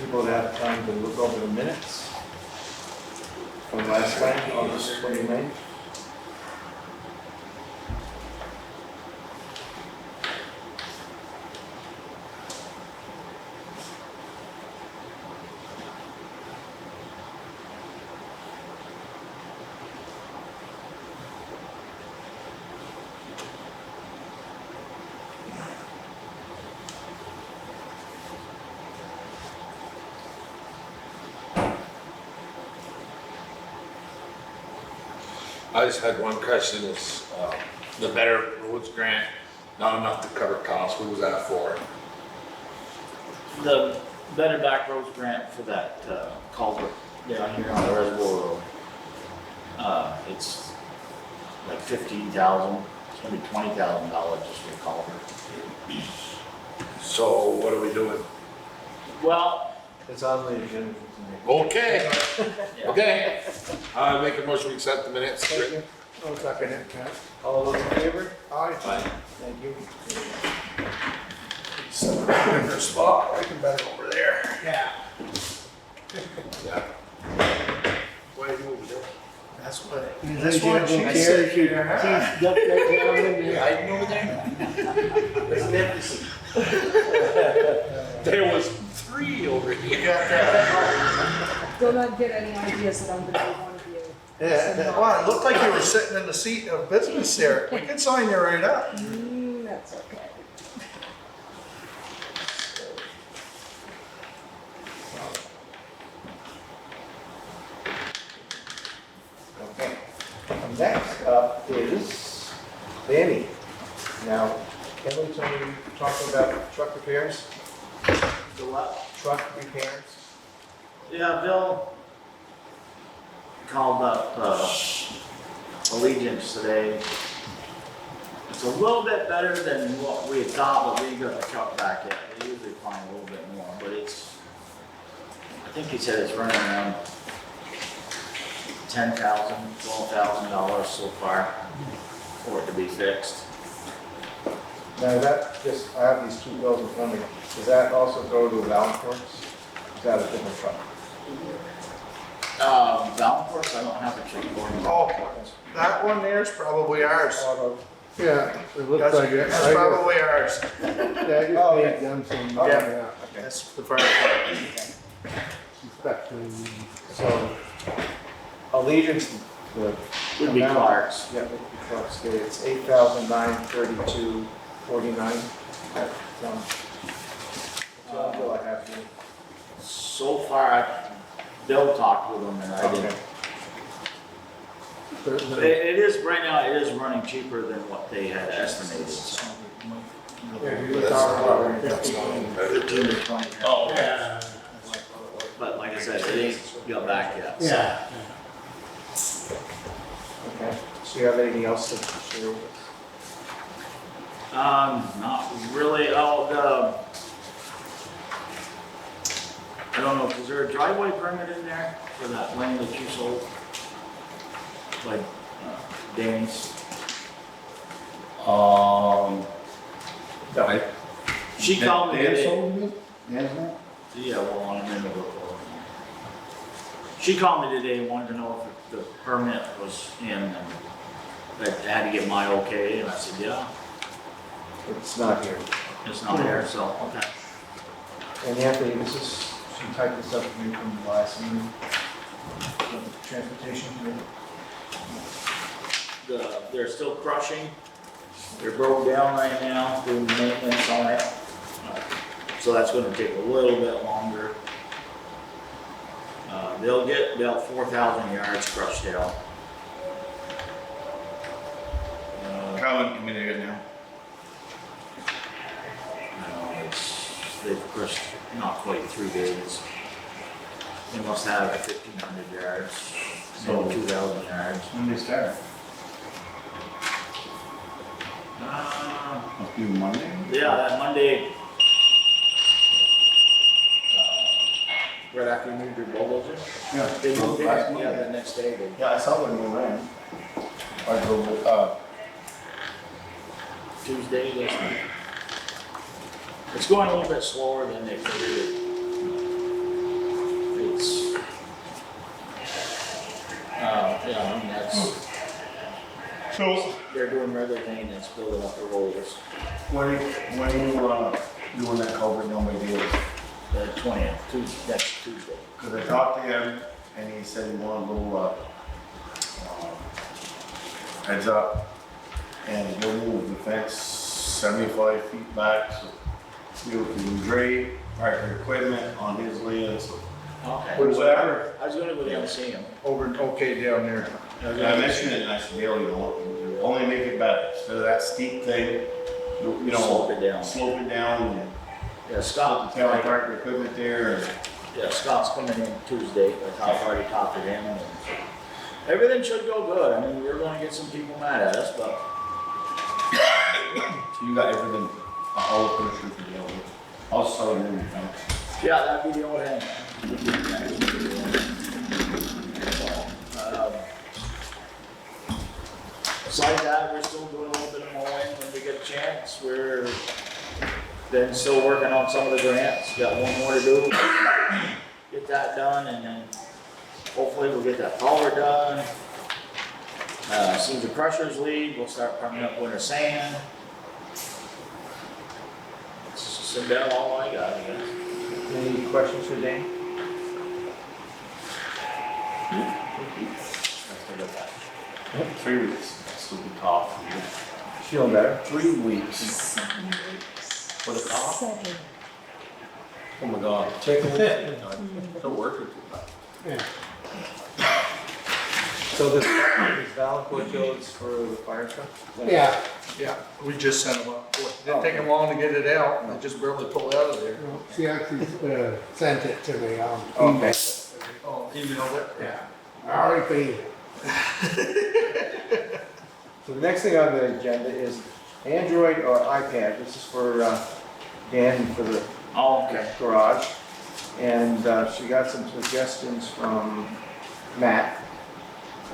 people that have time to look over the minutes from last time, August 29th. I just had one question, is, the Better Roads grant, not enough to cover costs, what was that for? The Better Back Roads grant for that culvert down here on the Reservoir Road. It's like 15,000, it's gonna be $20,000 just for the culvert. So what are we doing? Well, It's on the agenda for Okay, yeah. okay. I make a motion to accept the minutes. tonight. Thank you. I'll second it, Ken. All those in favor? Aye. Thank you. In her spot, I can bet it over there. Yeah. Yeah. Why are you over there? That's what. That's what she said. She's ducked right down in there. Hiding over there? There's an empty seat. There was 3 over here. Do not get any ideas that I'm gonna be one of you. Yeah, wow, it looked like you were sitting in the seat of business there. We could sign you right up. That's okay. Okay. Next up is Danny. Now, Kelly told me to talk about truck repairs, The what? truck repairs. Yeah, Bill called up Allegiance today. It's a little bit better than what we had thought, but we ain't got the truck back yet. They usually find a little bit more, but it's, I think he said it's running around $10,000, $12,000 so far for it to be fixed. Now that, just, I have these 2 bills in front of me. Does that also go to Valancourt's? Is that a different truck? Valancourt, I don't have a check for him. Oh, that one there's probably ours. Auto. Yeah, it looks That's like it. that's probably ours. Yeah, I just Oh, paid okay. them some, Yeah. yeah, That's the fire department. inspection. So, Allegiance, the Would be amount- Clark's. Yeah, would be Clark's. It's 8,932.49. That's, the bill I have here. So far, Bill talked with them and I didn't. It is, right now, it is running cheaper than what they had estimated, so Yeah, you were talking about 15. 15 to 20. Oh, Yeah. But like I said, it ain't got back yet. so. Yeah. Okay, so you have anything else to share with us? Not really, I don't know, is there a driveway permit in there for that land that you sold? Like, Danny's? She called me today. Yeah, well, on a minute ago. She called me today and wanted to know if the permit was in and that I had to get my okay, and I said, yeah, It's not here. it's not there, so, okay. And Anthony, this is, she typed this up for you from the last meeting. The Transportation committee. They're still crushing, they're broke down right now, doing maintenance on it. So that's gonna take a little bit longer. They'll get about 4,000 yards crushed out. Common committee now. They've crushed not quite 3 days. They must have 1,500 yards, maybe 2,000 yards. When they start? Uh, Monday? Yeah, that Monday. Right after you moved your bulldozer? Yeah. They moved it, Last yeah, Monday. the next day they. Yeah, I saw when you ran. I drove, Tuesday, this week. It's going a little bit slower than they figured. So, They're doing other thing and it's building up the rollers. When you, doing that culvert down by Davis? The 20th, next Tuesday. Cause I talked to him and he said he wanted a little, heads up. And he'll move the fence 75 feet back, so you can drape, park your equipment on his land, so. Okay. Where's that? I was gonna go down and see him. Over, okay, down there. And I mentioned it and I said, Dale, you know, only make it better, instead of that steep thing, you know. Slope it down. Slope it down and Yeah, Scott, tell him to park your equipment there and. yeah, Scott's coming in Tuesday, I've already talked to him. And everything should go good. I mean, we're gonna get some people mad at us, but So you got everything, all the permission for the other. I'll sell it in your fence. yeah, that'd be the only thing. Besides that, we're still doing a little bit of mowing when we get a chance. We're then still working on some of the grants. Got one more to do. Get that done and then hopefully we'll get that culvert done. Soon as the crushers leave, we'll start pumping up winter sand. That's about all I got, I guess. Any questions for Dan? Let's look at that. 3 weeks, that's still be tough. Feeling better? 3 weeks. 7 weeks. For the cough? 7. Oh my God. Don't work it too bad. So this Valancourt Joe is for the fire truck? Yeah, yeah, we just sent them up. Didn't take them long to get it out, they just barely pulled out of there. she actually sent it to me on Okay. email. Oh, emailed it? Yeah, I already paid it. So the next thing on the agenda is Android or iPad. This is for Dan for the Oh, okay. garage. And she got some suggestions from Matt,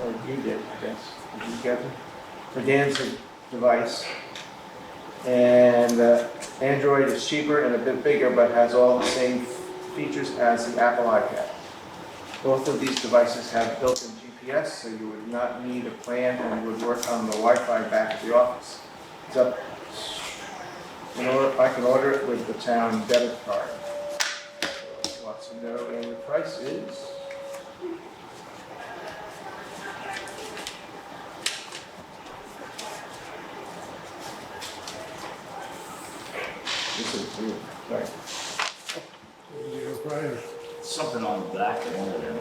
or you did, I guess. Did you get them? For Dan's device. And Android is cheaper and a bit bigger, but has all the same features as the Apple iPad. Both of these devices have built-in GPS, so you would not need a plan and would work on the Wi-Fi back at the office. It's up. I can order it with the town debit card. So, wants to know, and the price is. This is weird, sorry. Your price. Something on the back of one of them.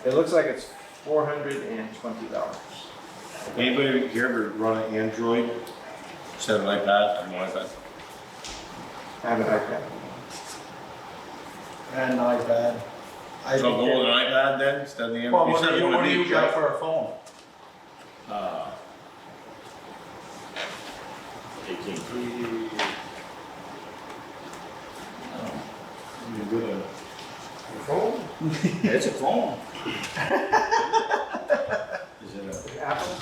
It looks like it's $420. Anybody here ever run an Android instead of an iPad? I know iPad. I have an iPad. And iPad. So go with an iPad then instead of the Android? Well, You said what do you P.E.G, got right? for a phone? AT&T. You good at it. Your phone? It's a phone. Is it Apple?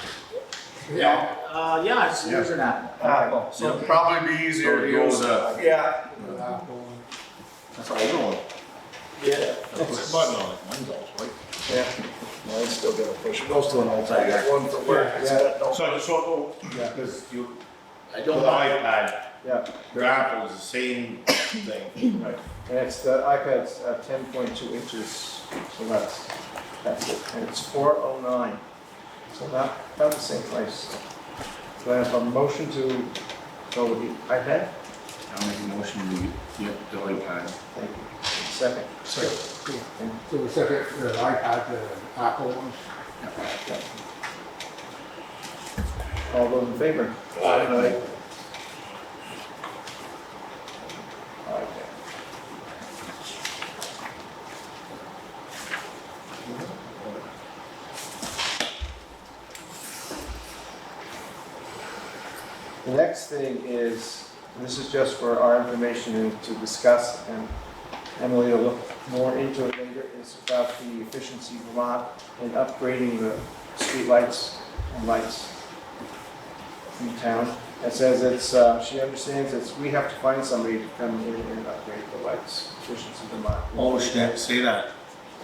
Yeah, it's using that. Apple, so it'd probably be easier to So it use. goes up. Yeah. That's all we're doing. Yeah. Push a button on it. Mine's all right. Yeah. No, it's still gonna push, it goes to an old I got one for work. It's got no- So I just want Yeah. because you, I for don't the like. iPad, Yeah. the Apple is the same thing. Right. And it's, the iPad's 10.2 inches, so that's it. And it's $409. So about the same price. Do I have a motion to go with the iPad? I'll make a motion to get the iPad. Thank you. Second. And So the second, iPad, the Apple one. all those in favor? Aye. Okay. The next thing is, and this is just for our information and to discuss, and Emily will look more into it later, is about the Efficiency Vermont and upgrading the street lights and lights in town. It says it's, she understands it's, we have to find somebody to come in and upgrade the lights, Efficiency Vermont. Oh, shit, say that.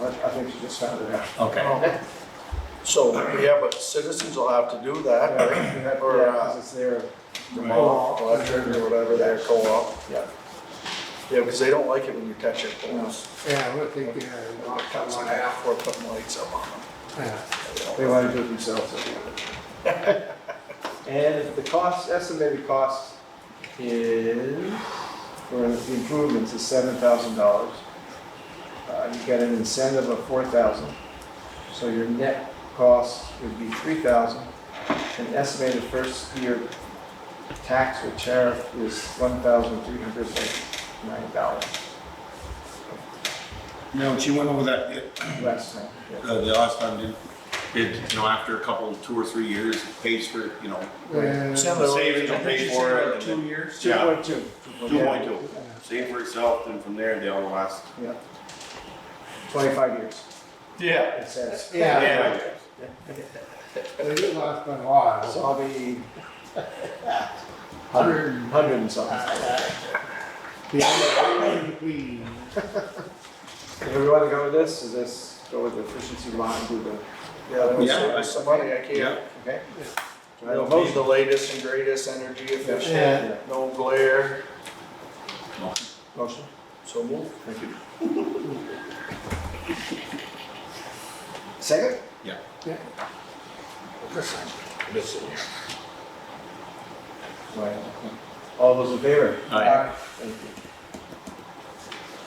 I think she just found it out. Okay. So, yeah, but citizens will have to do that, right? Or, Yeah, 'cause it's their, electric or whatever, their co-op. yeah. Yeah, because they don't like it when you touch it poles. Yeah, what they, Knock cuts in half or putting lights up on them. yeah. They want to do it themselves. And the cost, estimated cost is, for the improvements is $7,000. You get an incentive of $4,000. So your net cost would be $3,000. An estimated first year tax or tariff is $1,309 No, she went over that, last time. Yeah. the last time, after a couple, 2 or 3 years, it pays for, Yeah. savings will pay for it. 2 years? 2.2. 2.2, save for itself, and from there, they'll last. Yeah. 25 years, Yeah. it says. Yeah, they do last quite a while. So I'll be 100, 100 and something. the queen. Do we want to go with this? Is this, go with the efficiency line and do the, Yeah, that was Yeah. save us some money, I can't. Yeah. okay? Do I have a It'll be motion? the latest and greatest energy efficient, Yeah. no glare, Motion? so move. Thank you. Second? Yeah. Yeah. Listen, Right. All those in favor? Aye. Thank you.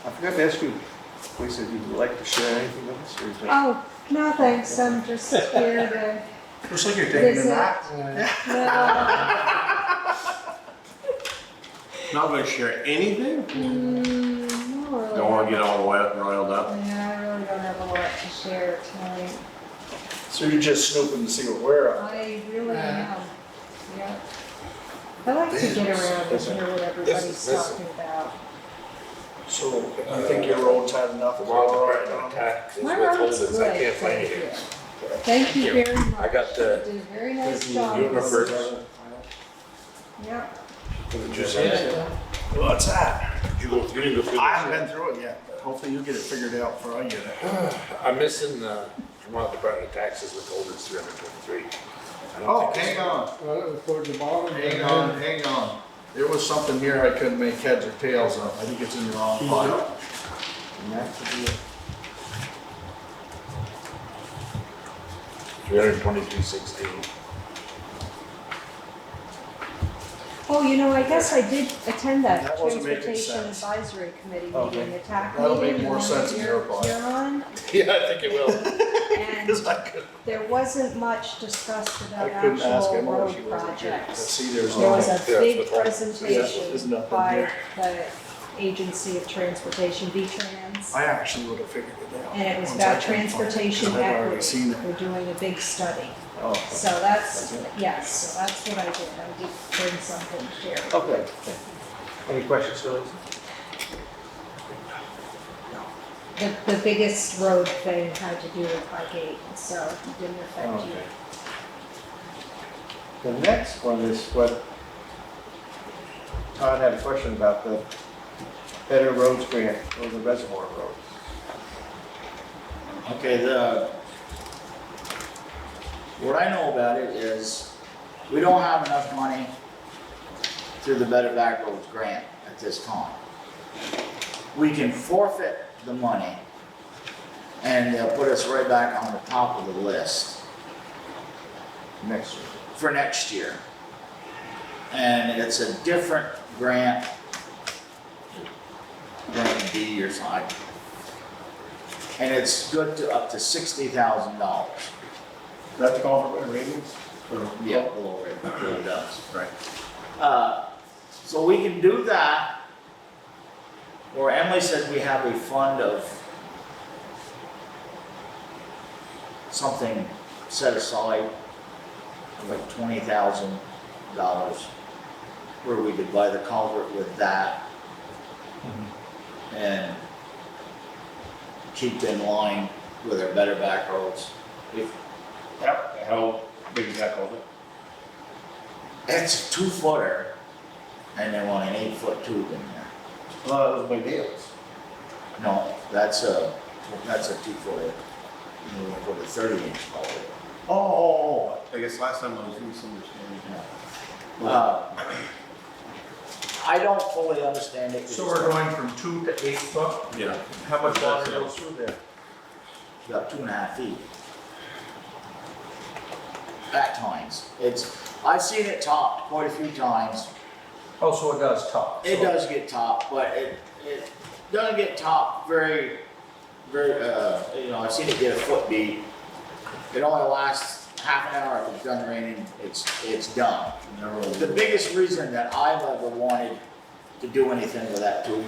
I forgot to ask you, Lisa, if you'd like to share anything with us? Or is that- Oh, no, thanks, I'm just here Looks like you're to taking a visit. nap. Not gonna share anything? Not really. Don't wanna get all riled up. Yeah, I really don't have a lot to share tonight. So you're just snooping to see what we're up. I really am, yeah. I like to get around and hear what everybody's this- talking about. So you think your road's had enough of Tomorrow, all right Department of now? Taxes, My road's withholdings, good, I can't find thank it you. here. Thank you very much. I got the- You did a very nice job. Universe. Yeah. Did you see it? What's that? Did you didn't go through I haven't this? been through it yet, but hopefully you get it figured out before I get it. I'm missing the Vermont Department of Taxes withholdings 323. I don't Oh, think it's- hang on, Well, it was towards the bottom. hang on. There was something here I couldn't make heads or tails of. I think it's in the wrong file. And that should be it. 323.16. Oh, I guess I did attend that That wasn't making Transportation sense. Advisory Committee Okay. meeting, the TAC That'll make meeting, more the sense one in your you're reply. on. Yeah, I think it will. And Because I couldn't, there wasn't much discussed I about couldn't ask actual Emma when road she wasn't here. But projects. see, there's There no. was a it's big withholding. Yeah, there's presentation nothing by here. the Agency of Transportation, V-Trans. I actually would have figured it out. And it was once I about couldn't find it, transportation 'cause I've already equity. seen it. We're doing a big study. Oh, So that's, yes, so that's what I did. I did bring something to share. okay. Any questions for Lisa? The biggest road thing had to do with my gate, so it didn't affect you. Okay. The next one is what Todd had a question about, the Better Roads Grant, or the Reservoir Road. Okay, what I know about it is, we don't have enough money through the Better Back Roads grant at this time. We can forfeit the money, and they'll put us right back on the top of the list Next year. for next year. And it's a different grant, grant B or something. And it's good to up to $60,000. That's called for ratings? Yeah, below it really does, right? So we can do that, or Emily said we have a fund of something set aside, of like $20,000, where we could buy the culvert with that and keep in line with our Better Back Roads. If Yep. How big is that culvert? It's a 2-footer, and they want an 8-foot tube in there. Well, that was my deals. No, that's a 2-footer. You know, put a 30-inch culvert. Oh, I guess last time I was misunderstanding. I don't fully understand it. So we're going from 2 to 8 foot? Yeah. How much water goes through there? About 2.5 feet. At times. I've seen it topped quite a few times. Oh, so it does top? It So- does get topped, but it doesn't get topped very, I've seen it get a foot deep. It only lasts half an hour. If it's done raining, it's done. The biggest reason that I've ever wanted to do anything with that tube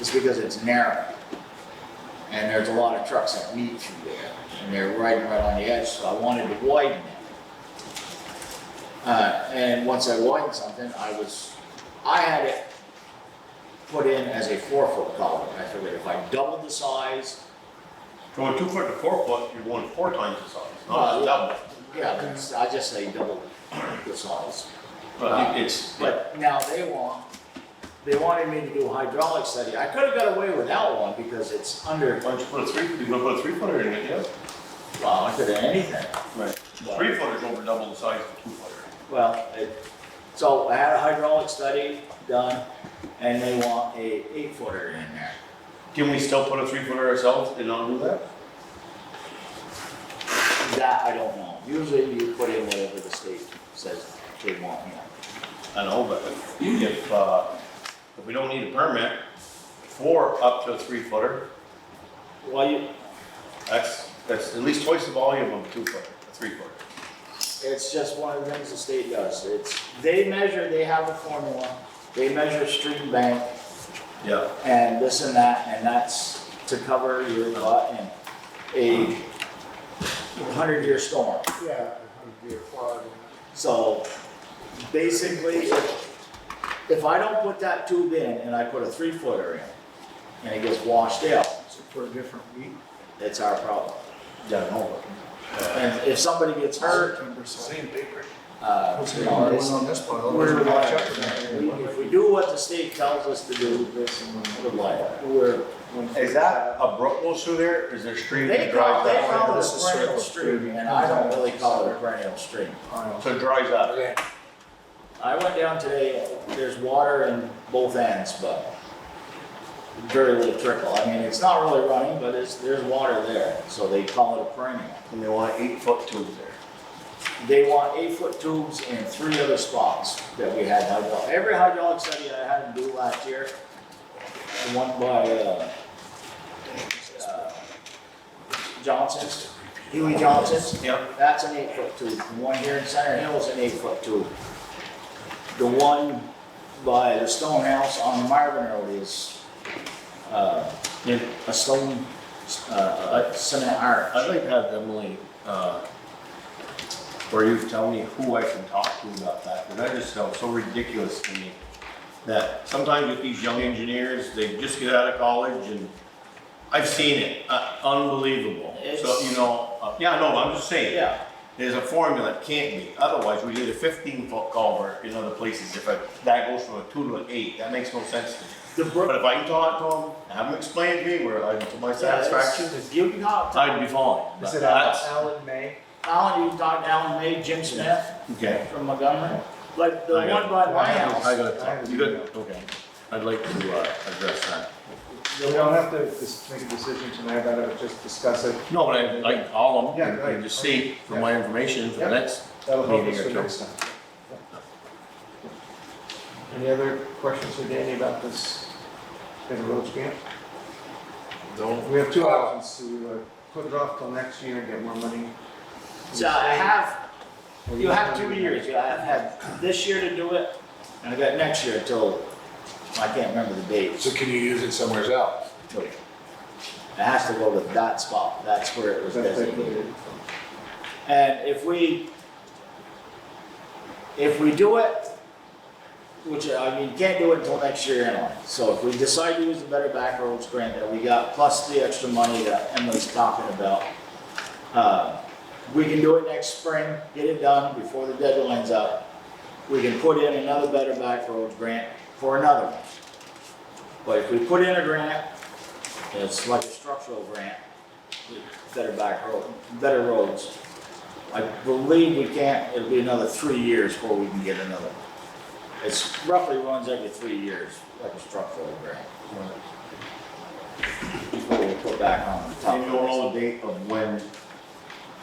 is because it's narrow. And there's a lot of trucks that meet through there, and they're right on the edge, so I wanted to widen it. And once I widened something, I had it put in as a 4-foot culvert. I figured if I doubled the size, Going 2 foot to 4 foot, you're going 4 times the size, Well, not double. yeah, I just say double the size. But it's, But now they wanted me to do a hydraulic study. I could have got away without one because it's under, why don't you put a 3, you're gonna put a 3-footer in it, yeah? well, I could have anything. Right. 3-footer's over double the size of a 2-footer. Well, so I had a hydraulic study done and they want a 8-footer in there. Can we still put a 3-footer ourselves and not do that? That I don't know. Usually you put in whatever the state says they want, I know, but if we don't need a permit for up to a 3-footer, Well, that's at least twice the volume of a 2-footer, a 3-footer. it's just one of the things the state does. They have a formula, they measure stream bank Yeah. and this and that, and that's to cover your butt in a 100-year storm. Yeah, it'd be a flood. So basically, if I don't put that tube in and I put a 3-footer in and it gets washed out, So for a different week. it's our problem. Yeah, I know. And if somebody gets hurt, Same paper. What's you the know, one it's- on this pile, we're we're liable. checking that. If we do what the state tells us to do, This and we're liable. we're. Is that a brook goes through there? Is there a stream They that call dries it out? a This is perennial circle. stream, and I don't really call it a perennial stream. So it dries out. I went down today, there's water in both ends, but very little trickle. I mean, it's not really running, but there's water there, so they call it a perennial. And they want 8-foot tubes there. They want 8-foot tubes in 3 other spots that we had hydraulic. Every hydraulic study I had them do last year, the one by, Johnson's, Huey Johnson's. Yep. That's an 8-foot tube. The one here in Center Hill is an 8-foot tube. The one by the Stone House on Marvin Road is, a stone, a cement arch. I'd like to have Emily, or you tell me who I can talk to about that, because that just sounds so ridiculous to me. That sometimes with these young engineers, they just get out of college and I've seen it, unbelievable. So, It's- you know, yeah, no, I'm just saying. Yeah, There's a formula, it can't be, otherwise we did a 15-foot culvert in other places, that goes from a 2 to an 8, that makes no sense to me. the brook. But if I can talk to them, have them explain to me where I'm to my satisfaction, You can talk to I'd be fine. Is it That's- Alan May? Alan, you can talk to Alan May, Jim Smith Okay. from Montgomery. Like the I got one by my I house, gotta talk, you good, okay. I'd like to address that. We don't have to just make a decision tonight about it, but just discuss it. No, but I call Yeah, them right. and just see for my information for the Yeah. next That'll help meeting us or for two. next time. Any other questions for Danny about this big road grant? We have 2 options to put it off till next year and get more money. so you have 2 years, you have this year to do it, and I got next year till, I can't remember the date. So can you use it somewhere else? It has to go to that spot, that's where it was That's what they put it designated. in. And if we do it, which, I mean, you can't do it until next year anyway. So if we decide to use the Better Back Roads grant that we got, plus the extra money that Emily's talking about, we can do it next spring, get it done before the deadline's up. We can put in another Better Back Roads grant for another one. But if we put in a grant, it's like a structural grant, with Better Roads, I believe we can't, it'll be another 3 years before we can get another one. It's roughly runs every 3 years, like a structural grant. Before we put back on the top. And you don't know the date of when,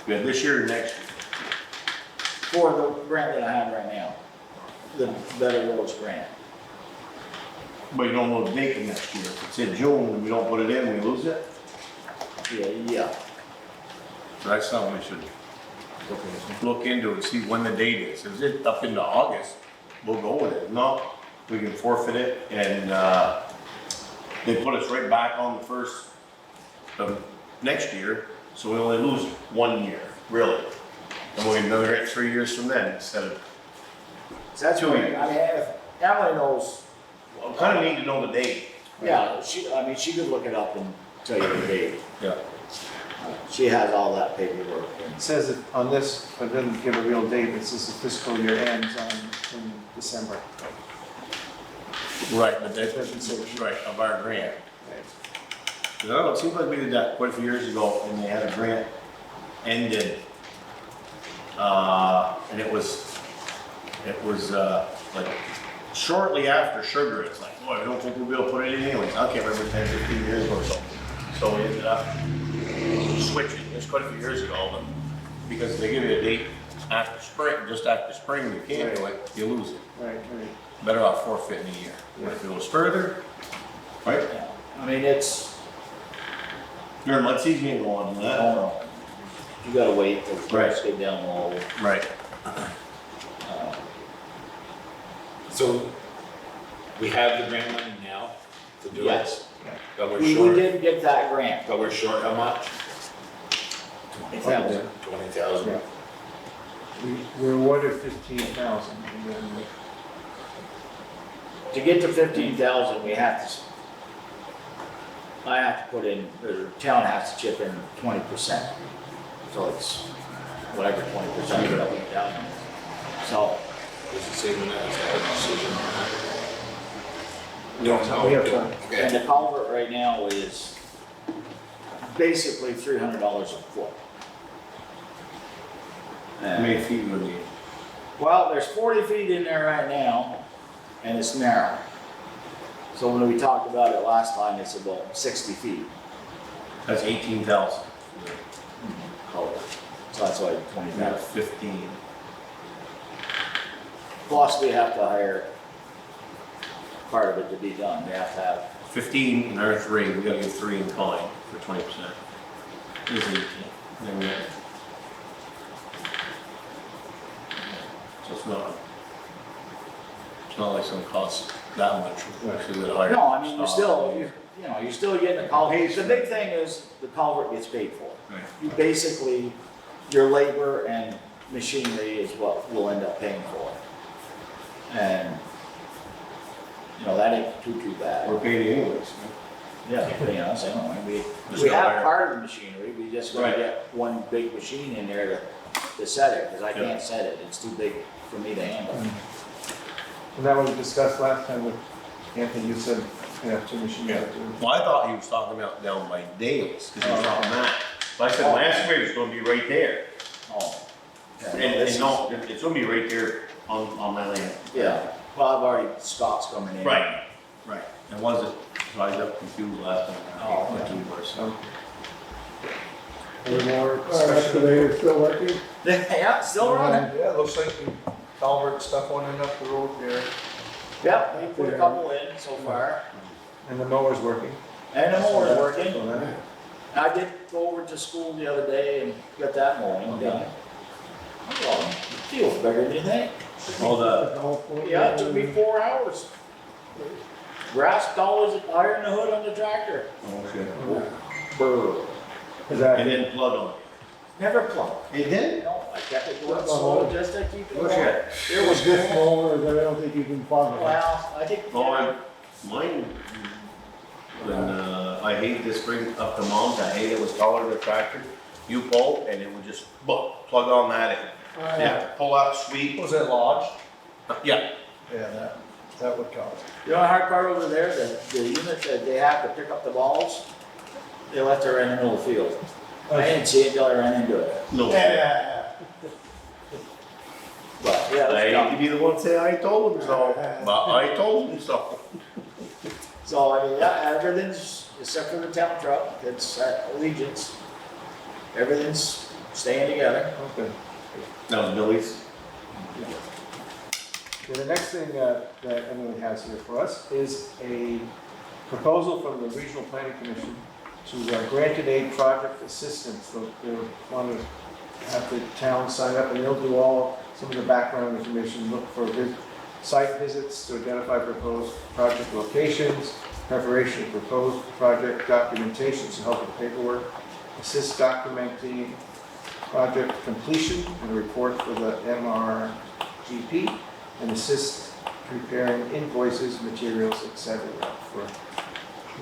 yeah, this year or next year? For the grant that I have right now, the Better Roads grant. But you don't know the date of next year. If it's in June and we don't put it in, we lose it. Yeah. So that's something we should look into and see when the date is. If it's up into August, we'll go with it. If not, we can forfeit it and, they put us right back on the first of next year, so we only lose 1 year, really. And we'll get another 3 years from then instead of, So that's Two what, I years. mean, if Emily knows, I kinda need to know the date. yeah, she could look it up and tell you the date. Yeah. She has all that paperwork. It says it on this, but it doesn't give a real date, it says the fiscal year ends in December. Right, but It that, doesn't say. right, of our grant. Right. 'Cause I don't know, it seems like we did that quite a few years ago, and they had a grant ended. And it was, like, shortly after sugar, it's like, boy, I don't think we'll be able to put it in anyways. I can't remember, 10, 15 years ago or so. So we ended up switching, it was quite a few years ago, but because they give you a date after spring, just after spring, you can't do it, you lose it. Right. Better off forfeiting a year. But if it goes further, right? Yeah. I mean, it's, Your mud season ain't going on I that. don't know. You gotta wait till the Right. price get down low. Right. So, we have the grant money now to do it? Yes. But we're We short, did get that grant. but we're short how much? 20,000. 20,000. We awarded 15,000 and then To get to 15,000, we have to, I have to put in, the town has to chip in 20%. So it's whatever 20% of that went down. So, Does it say when that is a decision on that? we have time. and Okay, the culvert right now is basically $300 a foot. How many feet would we? Well, there's 40 feet in there right now, and it's narrow. So when we talked about it last time, it's about 60 feet. That's 18,000. Culvert. So that's why 20 We got minutes. 15. Plus, we have to hire part of it to be done. We have to have, 15 in our 3, we gotta give 3 in kind for 20%. This is 18. Then we got. So it's not like some costs that much. We actually would hire. no, I mean, you're staff. still, you're still getting the culvert. The big thing is the culvert gets paid for. Right. You basically, your labor and machinery is what we'll end up paying for. And, that ain't too bad. We're paid anyways. Yeah, paying us anyway. Just We go have higher. part of the machinery, we just gotta Right. get one big machine in there to set it, because I Yeah. can't set it, it's too big for me to handle. And that was discussed last time with Anthony, you said you have 2 machines. Yeah. Well, I thought he was talking about down by Dales, because he was talking that. But I said, my excavator's gonna be right there. Oh. Yeah, And no, it's gonna be right there on that land. Yeah, well, I've already, Scott's coming in. Right. And was it, so I got confused last time. Oh, What yeah. two were, so. So, any more Our discussion? excavator's still working? Yeah, still running. Yeah, it looks like the culvert stuff went in up the road there. Yep, we put a couple in so far, And the mower's working? and the mower's working. So that- I did go over to school the other day and got that mowing done. Well, it feels bigger than you think. All the, Yeah, it took me 4 hours. Grass tall as higher than the hood on the tractor. Brr. Is that, and then plug on Never plugged. it. It did? No, I kept it going slow just to keep it Look going. at There was This good. mower, I don't think you can plug it. Well, I think. Oh, mine, when, I hated this spring up to mom's, I hated it was taller than the tractor. You pull and it would just, plug on that in. Yeah, pull out, sweep. Was it lodged? Yeah, Yeah, that would cause. You know the hard part over there, the unit that they have to pick up the balls, they left it right in the middle of the field. I didn't see it till I ran into it. no. Yeah. Yeah, I let's hate go. to be the one to say I told him so, but I told him so. So, I mean, yeah, everything's, except for the town truck, it's at Allegiance. Everything's staying together. Okay. That was Billy's. Okay, the next thing that Emily has here for us is a proposal from the Regional Planning Commission to granted aid project assistance. They want to have the town sign up, and they'll do some of the background information, look for site visits to identify proposed project locations, preparation of proposed project documentation to help with paperwork, assist documenting project completion and report for the MRGP, and assist preparing invoices, materials, etc. for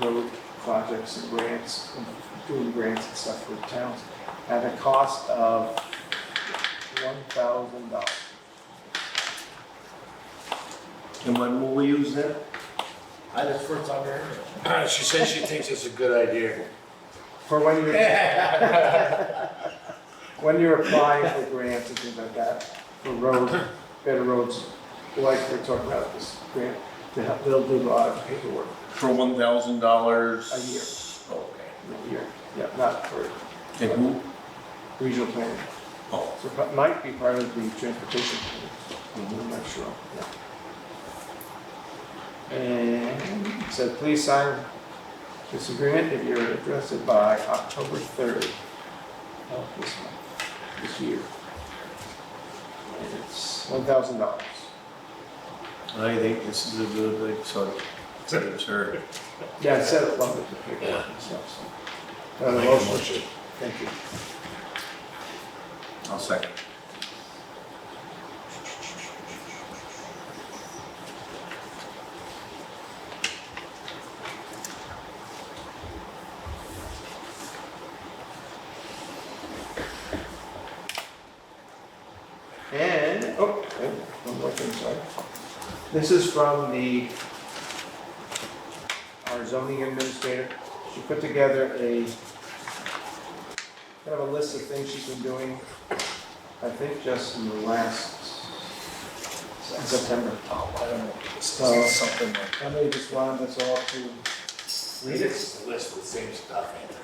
road projects and grants, and doing grants and stuff for towns at a cost of $1,000. And when will we use that? That's the first time I heard it. She says she thinks it's a good idea. For when you're, when you're applying for grants and things like that, for better roads, like we're talking about this grant, they'll do a lot of paperwork For $1,000? a year, Okay. a year. Yeah, not for And who? regional planning. Oh. So it might be part of the transportation committee. I'm not sure. Yeah. And it said, please sign this agreement if you're interested by October 3rd of this month, this year. And it's $1,000. I think this is a good, sorry. It's her. Yeah, it said it along with the paperwork and stuff, so. Make a motion. Thank you. I'll second. And, one more thing, sorry. This is from our zoning administrator. She put together kind of a list of things she's been doing, I think just in the last September. Oh, I don't know. So- Something like. Emily just wanted us all to read it. It's a list of the same stuff, Anthony.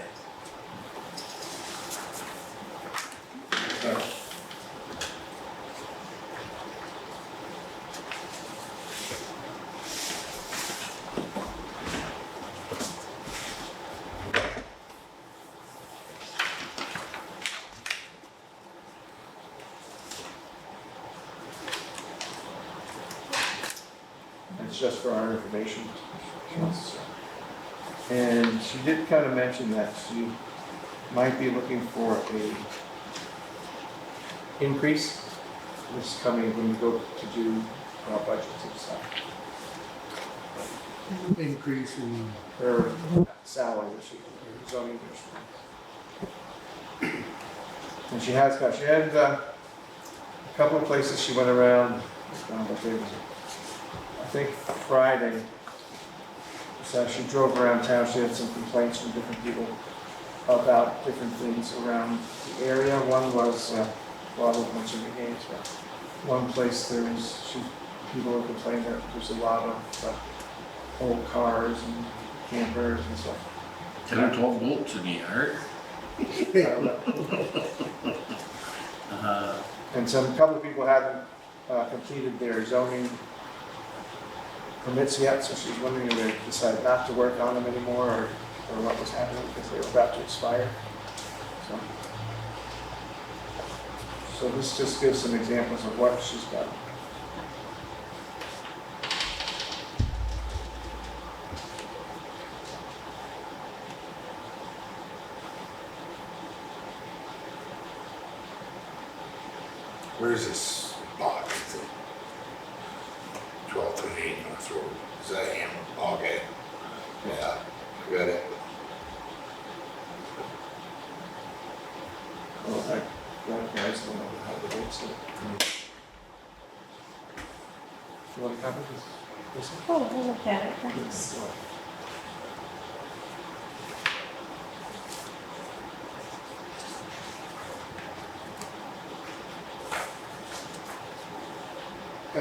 It's just for our information. And she did kind of mention that she might be looking for a increase this coming when we go to do our budgets and stuff. Increase in, Her salary, that she, her zoning administrator. And she had a couple of places she went around, but there was, I think Friday, so she drove around town, she had some complaints from different people about different things around the area. One was, well, I won't mention the names, but one place people were complaining that there's a lot of old cars and campers and stuff. 10 or 12 bolts in the yard. I don't know. Uh, And a couple of people hadn't completed their zoning permits yet, so she's wondering if they decided not to work on them anymore, or what was happening because they were about to expire. So this just gives some examples of what she's done. Where's this box? 1238 North Road. Is that him? Okay. Yeah, I got it. Oh, that guy's the one that had the dates in it. You want to copy this? Oh, I looked at it, thanks.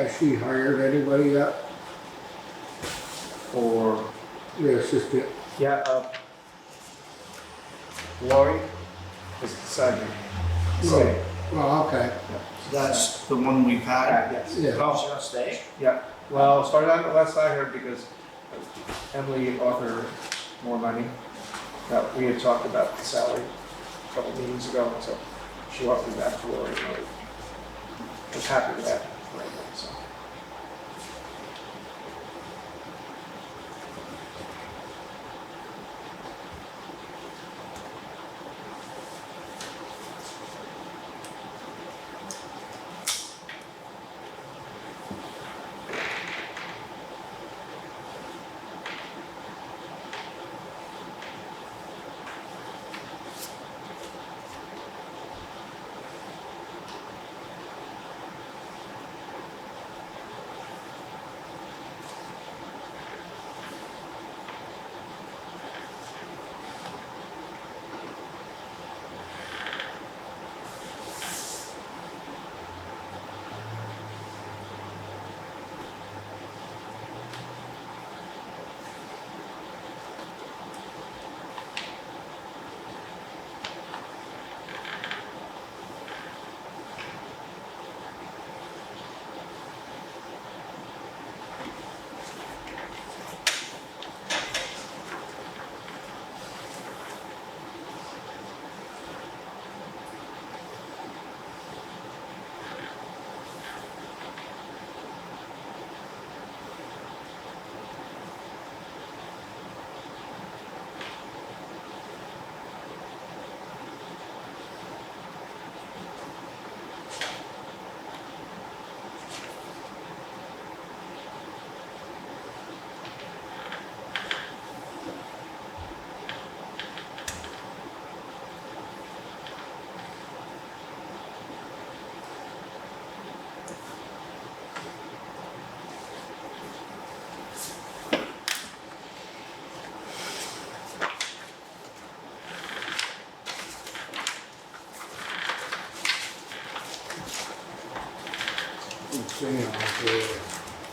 has she hired anybody yet? Or, The assistant? yeah, Lori is deciding to stay. Oh, okay, That's the one we've had. Yes. yeah. Oh, she's gonna stay? Yeah, well, started out last I heard because Emily offered her more money. We had talked about the salary a couple meetings ago, so she offered that to Lori. And Lori was happy with that right now, so.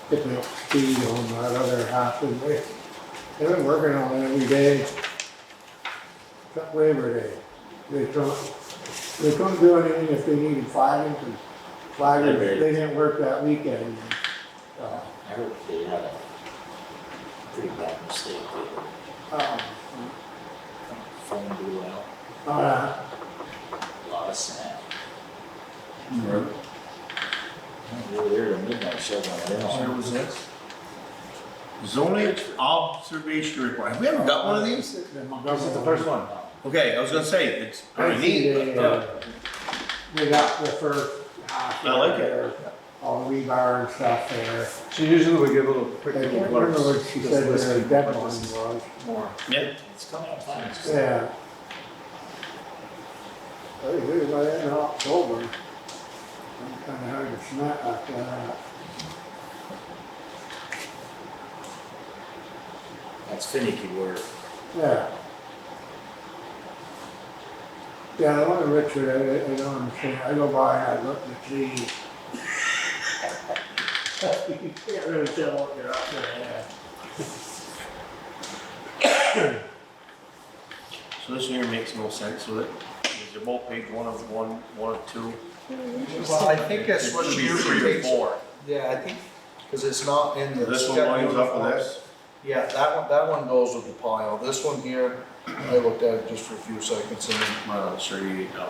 Picking up speed on that other half, and they've been working on it every day. Except Labor Day. They couldn't do anything if they needed flagging, because flaggers, they didn't work that weekend. I heard they had a pretty bad mistake with phone blew out, a lot of sand. We were there at midnight, shut Where down. was this? Zoning observation report. Have we ever got one of these? This is the first one. Okay, I was gonna say, it's pretty I see neat, but, they got the first half. I like it. there, all the rebar and stuff there. She usually would give a little quick I little can't remember blurb. what she said their deadline was. More. yeah. It's coming up fine. Yeah. I think it was by the end of October. I'm kinda hard to snap after that. That's finicky work. Yeah. Yeah, the one in Richard, I don't understand. I go by and I look at the trees. You can't really tell what you're up there. So this here makes no sense with it. They're both page one of two. Well, I think that's what It should be usually 3 or takes. 4. Yeah, I think, because it's not in the. This one lines up with this? Yeah, that one goes with the pile. This one here, I looked at it just for a few seconds and then Well, sure you get that.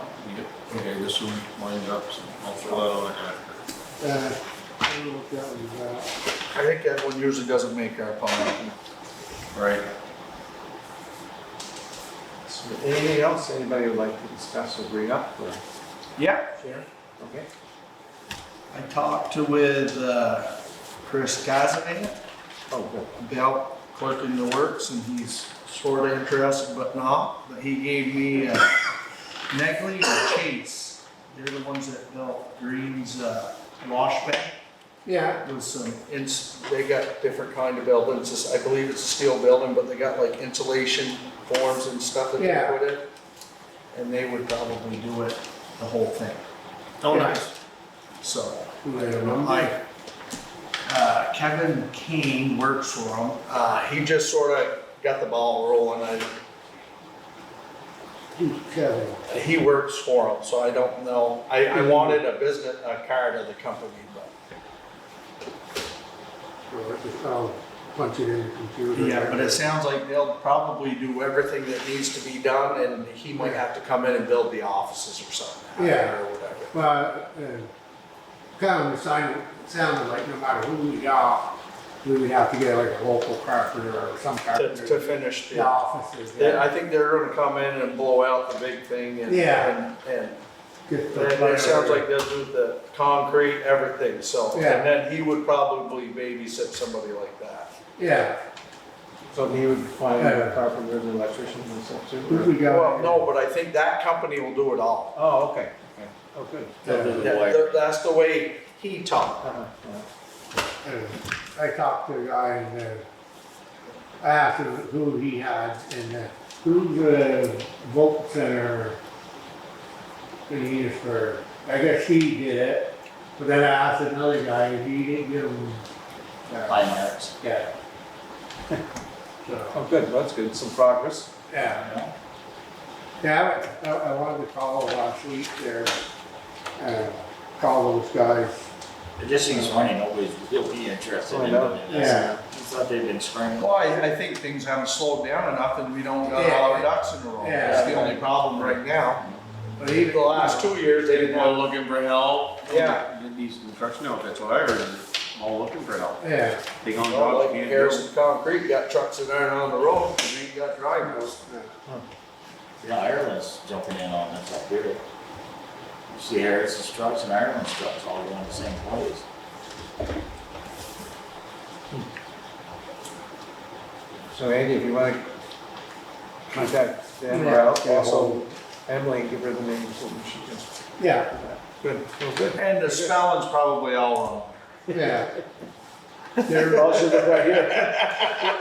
Okay, this one lines up, so I'll throw that on it after. I don't know what that was about. I think that one usually doesn't make our pile. Right. So anything else anybody would like to discuss or bring up or Yeah. share? Okay. I talked with Chris Cazanet Oh, good. about clerking the works, and he's sort of interested but not. But he gave me Negley or Chase. They're the ones that built Green's wash bay. Yeah, With some, they got different kind of buildings. I believe it's a steel building, but they got like insulation forms and stuff that they Yeah. put in. And they would probably do it, the whole thing. Oh, Yeah. nice. So, who I they don't know. remember? Kevin Kane works for him. He just sort of got the ball rolling. Who's Kevin? He works for him, so I don't know. I wanted a card of the company, but. Or just, punch it in the computer. Yeah, but it sounds like they'll probably do everything that needs to be done, and he might have to come in and build the offices or something. Yeah. Or whatever. Well, kind of sounded like no matter who we got, we would have to get like a local carpenter or some carpenter. To finish The the, offices. I think they're gonna come in and blow out the big thing and. Yeah. And Get the it sounds like they'll do the concrete, everything, so. Yeah. And then he would probably babysit somebody like that. Yeah, So he would find Yeah. carpenters and electricians and stuff too? who we got? Well, no, but I think that company will do it all. Oh, okay, okay, oh, good. They'll do the wire. That's the way he talked. I talked to a guy and I asked him who he had and who's the vote center that he used for, I guess he did it, but then I asked another guy if he didn't give him. Fine arts. Yeah. So, Oh, good, well, that's good, some progress. yeah. Yeah, I wanted to call last week there, call those guys. It just seems funny, nobody's really interested in doing this. Yeah. I thought they'd been scrambling. Well, I think things haven't slowed down enough and we don't got all our ducks in a row. Yeah. That's the only problem right now. But Even the last 2 years, they didn't have. looking for help. Yeah. These construction outfits, what I heard, is all looking for help. Yeah. Big on Well, jobs, like can't do. Harrison Concrete got trucks in there and on the road, because we ain't got drivers. Yeah, Ireland's jumping in on this up here. You see Harris's trucks and Ireland's trucks all going the same place. So Andy, if you want to contact them, Yeah, or okay, also Emily, give her the name so that she can. Yeah, Good, well, good. And the spelling's probably all wrong. yeah. They're also right here.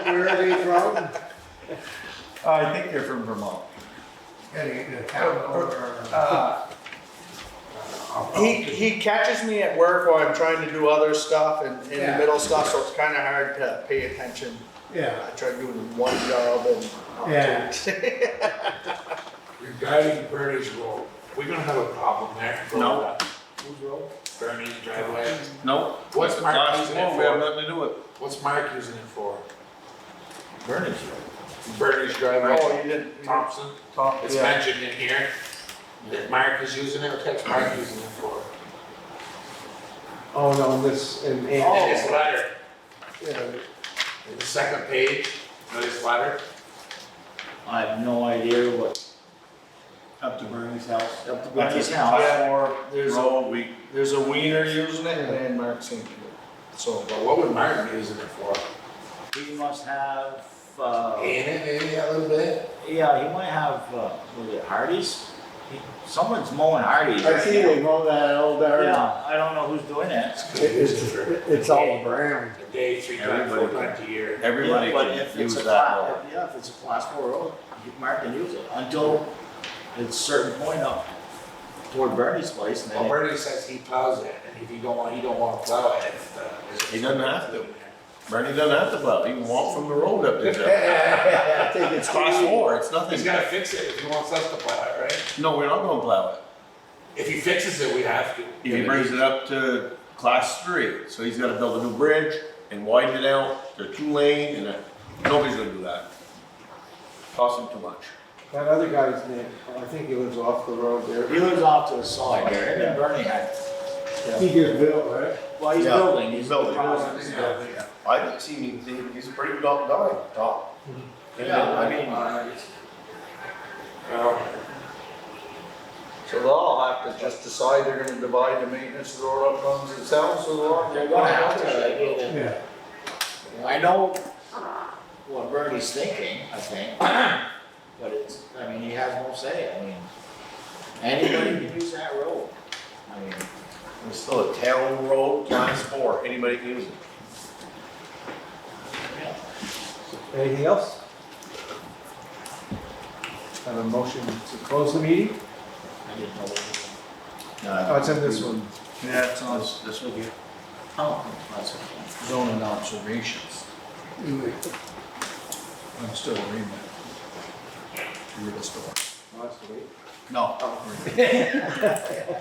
Where are they from? I think they're from Vermont. Any town or? He catches me at work while I'm trying to do other stuff and in the Yeah. middle stuff, so it's kinda hard to pay attention. Yeah, I try doing one job and. Yeah. Regarding Bernie's Road, we're gonna have a problem there. No. Whose road? Bernie's driveway. No. What's Mark Class using it four, we have for? nothing to do with. What's Mark using it for? Bernie's road. Bernie's driveway. Oh, you didn't. Thompson. Talk, It's yeah. mentioned in here that Mark is using it. What's Mark using it for? Oh, no, this, and, In his letter, yeah, in the second page of his letter. I have no idea what, Up to Bernie's house. up to Bernie's house. Or there's a, Road, there's a wiener using it and Mark St. Peter. So, But what would Mark be using it for? He must have, Paint it maybe a little bit? yeah, he might have, was it Hardee's? Someone's mowing Hardee's. I right see now. they mow that old there. Yeah, I don't know who's doing it. It's all brown. A day, 3 times, 4 times a year. Everybody Yeah, but if can it's use a that class, road. yeah, if it's a class 4 road, Mark can use it until it's a certain point up toward Bernie's place and Well, then. Bernie says he plows it, and if he don't want to plow it, if, He doesn't have to. Bernie doesn't have to plow, he can walk from the road up there. I think It's class 4, it's He's nothing. gotta fix it if he wants us to plow it, right? No, we're not gonna plow it. If he fixes it, we have to. If he brings it up to class 3, so he's gotta build a new bridge and widen it out to 2 lane, and nobody's gonna do that. Costs him too much. that other guy's name, I think he lives off the road there. He lives off to the side there, and then Bernie had, He just built, right? well, he's Yeah, building, he's he's building. building. Yeah. I haven't seen him, he's a pretty good guy, top. Yeah, I mean, Well, so they'll all have to just decide they're gonna divide the maintenance of the road up amongst themselves, so they'll. they're gonna have to, I mean, Yeah. I know what Bernie's thinking, I think, but it's, I mean, he has no say, I mean, anybody can use that road. I mean, It's still a town road, class 4, anybody can use it. yeah. Anything else? Have a motion to close the meeting? I didn't know. Oh, it's in this one. Yeah, it's on. This one here. Oh, that's okay. zoning observations. Anyway, I'm still reading that. Read this door. Wants to wait? No.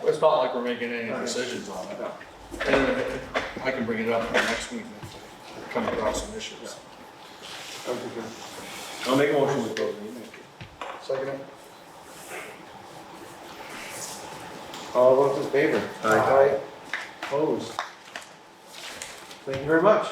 It's not like we're making any decisions on it. And I can bring it up in the next meeting if I come across some issues. Okay, good. I'll make a motion to close the meeting. Second it? All those in favor? Aye. Opposed? Thank you very much.